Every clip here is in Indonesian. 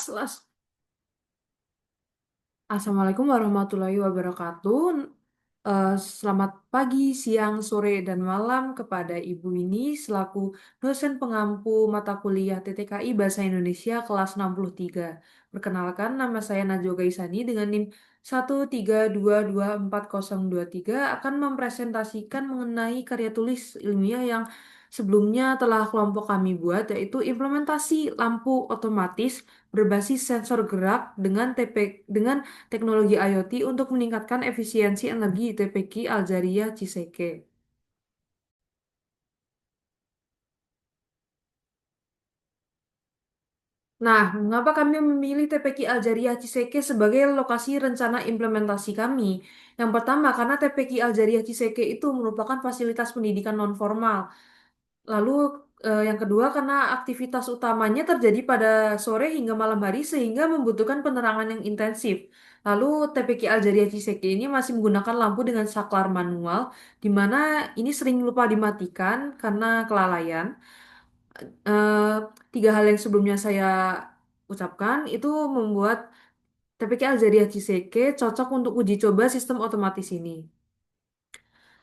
Las. Assalamualaikum warahmatullahi wabarakatuh. Selamat pagi, siang, sore, dan malam kepada Ibu ini selaku dosen pengampu mata kuliah TTKI Bahasa Indonesia kelas 63. Perkenalkan, nama saya Najwa Gaisani dengan NIM 132224023 akan mempresentasikan mengenai karya tulis ilmiah yang sebelumnya telah kelompok kami buat, yaitu implementasi lampu otomatis berbasis sensor gerak dengan teknologi IoT untuk meningkatkan efisiensi energi TPQ Aljaria Ciseke. Nah, mengapa kami memilih TPQ Aljaria Ciseke sebagai lokasi rencana implementasi kami? Yang pertama, karena TPQ Aljaria Ciseke itu merupakan fasilitas pendidikan nonformal. Lalu yang kedua, karena aktivitas utamanya terjadi pada sore hingga malam hari sehingga membutuhkan penerangan yang intensif. Lalu TPQ Aljaria Ciseke ini masih menggunakan lampu dengan saklar manual, di mana ini sering lupa dimatikan karena kelalaian. eh, Tiga hal yang sebelumnya saya ucapkan itu membuat TPK Aljaria Ciseke cocok untuk uji coba sistem otomatis ini.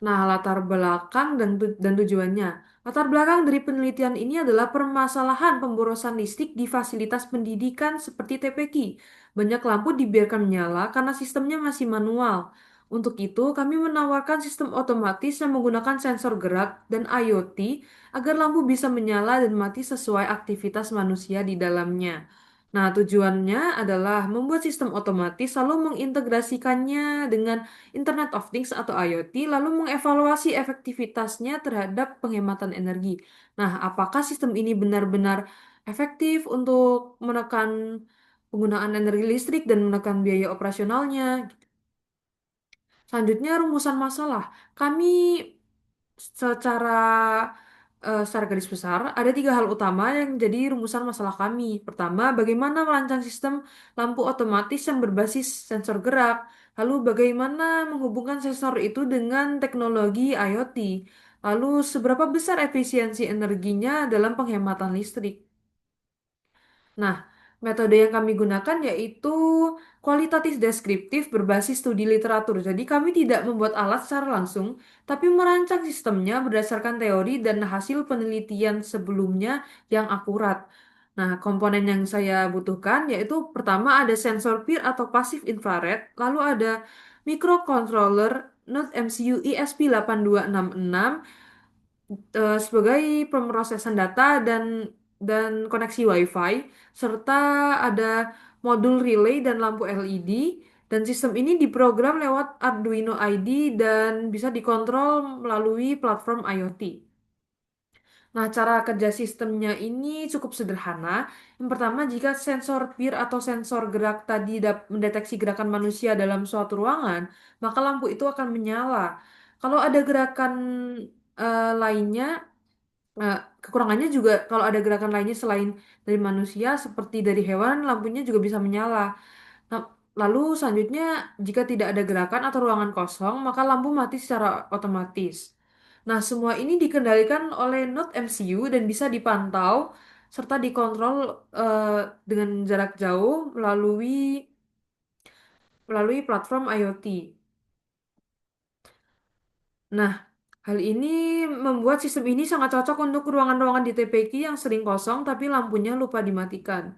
Nah, latar belakang dan tujuannya. Latar belakang dari penelitian ini adalah permasalahan pemborosan listrik di fasilitas pendidikan seperti TPQ. Banyak lampu dibiarkan menyala karena sistemnya masih manual. Untuk itu, kami menawarkan sistem otomatis yang menggunakan sensor gerak dan IoT agar lampu bisa menyala dan mati sesuai aktivitas manusia di dalamnya. Nah, tujuannya adalah membuat sistem otomatis lalu mengintegrasikannya dengan Internet of Things atau IoT, lalu mengevaluasi efektivitasnya terhadap penghematan energi. Nah, apakah sistem ini benar-benar efektif untuk menekan penggunaan energi listrik dan menekan biaya operasionalnya? Selanjutnya, rumusan masalah. Kami secara garis besar, ada tiga hal utama yang jadi rumusan masalah kami. Pertama, bagaimana merancang sistem lampu otomatis yang berbasis sensor gerak. Lalu, bagaimana menghubungkan sensor itu dengan teknologi IoT. Lalu, seberapa besar efisiensi energinya dalam penghematan listrik. Nah, metode yang kami gunakan yaitu kualitatif deskriptif berbasis studi literatur. Jadi kami tidak membuat alat secara langsung, tapi merancang sistemnya berdasarkan teori dan hasil penelitian sebelumnya yang akurat. Nah, komponen yang saya butuhkan yaitu pertama ada sensor peer atau pasif infrared, lalu ada microcontroller Node MCU ESP8266 sebagai pemrosesan data dan koneksi WiFi, serta ada modul relay dan lampu LED, dan sistem ini diprogram lewat Arduino ID dan bisa dikontrol melalui platform IoT. Nah, cara kerja sistemnya ini cukup sederhana. Yang pertama, jika sensor peer atau sensor gerak tadi mendeteksi gerakan manusia dalam suatu ruangan, maka lampu itu akan menyala. Kalau ada gerakan lainnya, kekurangannya juga kalau ada gerakan lainnya selain dari manusia seperti dari hewan, lampunya juga bisa menyala. Nah, lalu selanjutnya jika tidak ada gerakan atau ruangan kosong, maka lampu mati secara otomatis. Nah, semua ini dikendalikan oleh Node MCU dan bisa dipantau serta dikontrol eh, dengan jarak jauh melalui platform IoT. Nah, hal ini membuat sistem ini sangat cocok untuk ruangan-ruangan di TPQ yang sering kosong tapi lampunya lupa dimatikan.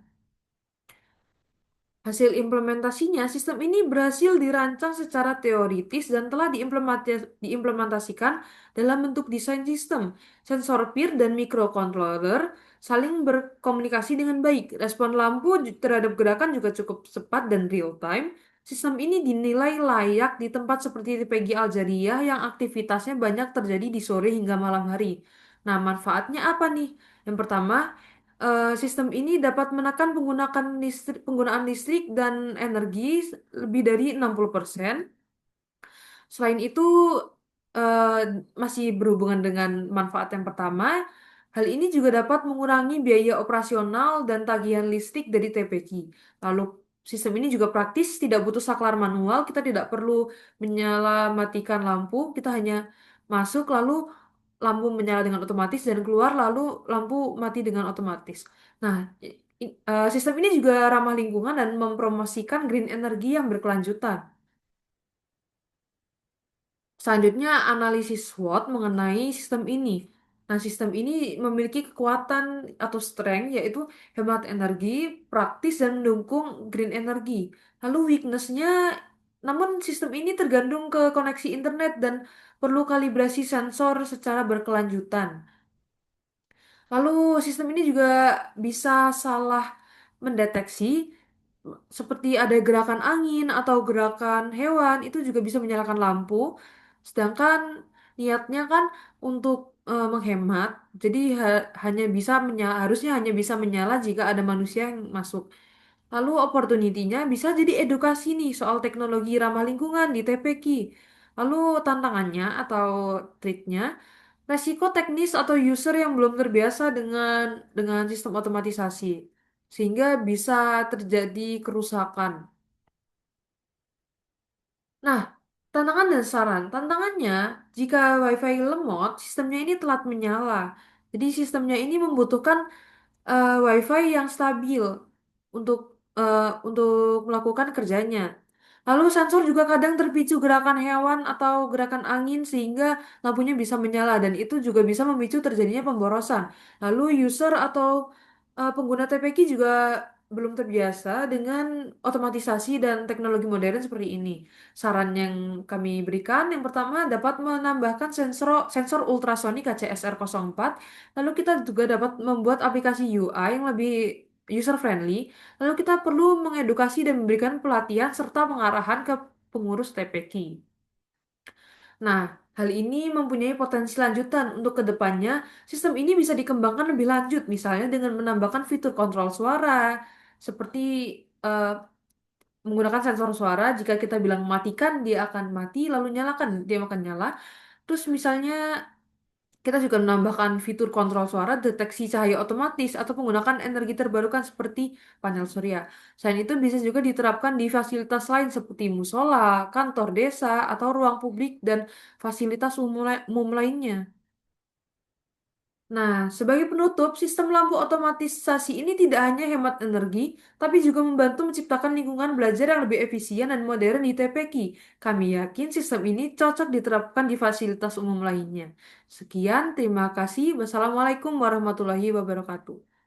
Hasil implementasinya, sistem ini berhasil dirancang secara teoritis dan telah diimplementasikan dalam bentuk desain sistem. Sensor peer dan microcontroller saling berkomunikasi dengan baik. Respon lampu terhadap gerakan juga cukup cepat dan real time. Sistem ini dinilai layak di tempat seperti TPG Aljaria yang aktivitasnya banyak terjadi di sore hingga malam hari. Nah, manfaatnya apa nih? Yang pertama, sistem ini dapat menekan penggunaan listrik dan energi lebih dari 60%. Selain itu, eh, masih berhubungan dengan manfaat yang pertama, hal ini juga dapat mengurangi biaya operasional dan tagihan listrik dari TPQ. Lalu, sistem ini juga praktis, tidak butuh saklar manual, kita tidak perlu menyala matikan lampu, kita hanya masuk lalu lampu menyala dengan otomatis dan keluar lalu lampu mati dengan otomatis. Nah, Sistem ini juga ramah lingkungan dan mempromosikan green energy yang berkelanjutan. Selanjutnya, analisis SWOT mengenai sistem ini. Nah, sistem ini memiliki kekuatan atau strength, yaitu hemat energi, praktis, dan mendukung green energy. Lalu weakness-nya, namun sistem ini tergantung ke koneksi internet dan perlu kalibrasi sensor secara berkelanjutan. Lalu sistem ini juga bisa salah mendeteksi seperti ada gerakan angin atau gerakan hewan itu juga bisa menyalakan lampu. Sedangkan niatnya kan untuk menghemat, jadi hanya bisa harusnya hanya bisa menyala jika ada manusia yang masuk. Lalu opportunity-nya bisa jadi edukasi nih soal teknologi ramah lingkungan di TPQ. Lalu tantangannya atau triknya, resiko teknis atau user yang belum terbiasa dengan sistem otomatisasi, sehingga bisa terjadi kerusakan. Nah, tantangan dan saran. Tantangannya, jika WiFi lemot, sistemnya ini telat menyala. Jadi sistemnya ini membutuhkan WiFi yang stabil untuk untuk melakukan kerjanya. Lalu sensor juga kadang terpicu gerakan hewan atau gerakan angin sehingga lampunya bisa menyala dan itu juga bisa memicu terjadinya pemborosan. Lalu user atau pengguna TPQ juga belum terbiasa dengan otomatisasi dan teknologi modern seperti ini. Saran yang kami berikan yang pertama dapat menambahkan sensor sensor ultrasonik HCSR04. Lalu kita juga dapat membuat aplikasi UI yang lebih user friendly. Lalu kita perlu mengedukasi dan memberikan pelatihan serta pengarahan ke pengurus TPQ. Nah, hal ini mempunyai potensi lanjutan untuk kedepannya. Sistem ini bisa dikembangkan lebih lanjut, misalnya dengan menambahkan fitur kontrol suara, seperti eh, menggunakan sensor suara. Jika kita bilang matikan, dia akan mati, lalu nyalakan, dia akan nyala. Terus misalnya kita juga menambahkan fitur kontrol suara, deteksi cahaya otomatis, atau menggunakan energi terbarukan seperti panel surya. Selain itu bisa juga diterapkan di fasilitas lain seperti musola, kantor desa, atau ruang publik dan fasilitas umum lainnya. Nah, sebagai penutup, sistem lampu otomatisasi ini tidak hanya hemat energi, tapi juga membantu menciptakan lingkungan belajar yang lebih efisien dan modern di TPQ. Kami yakin sistem ini cocok diterapkan di fasilitas umum lainnya. Sekian, terima kasih. Wassalamualaikum warahmatullahi wabarakatuh.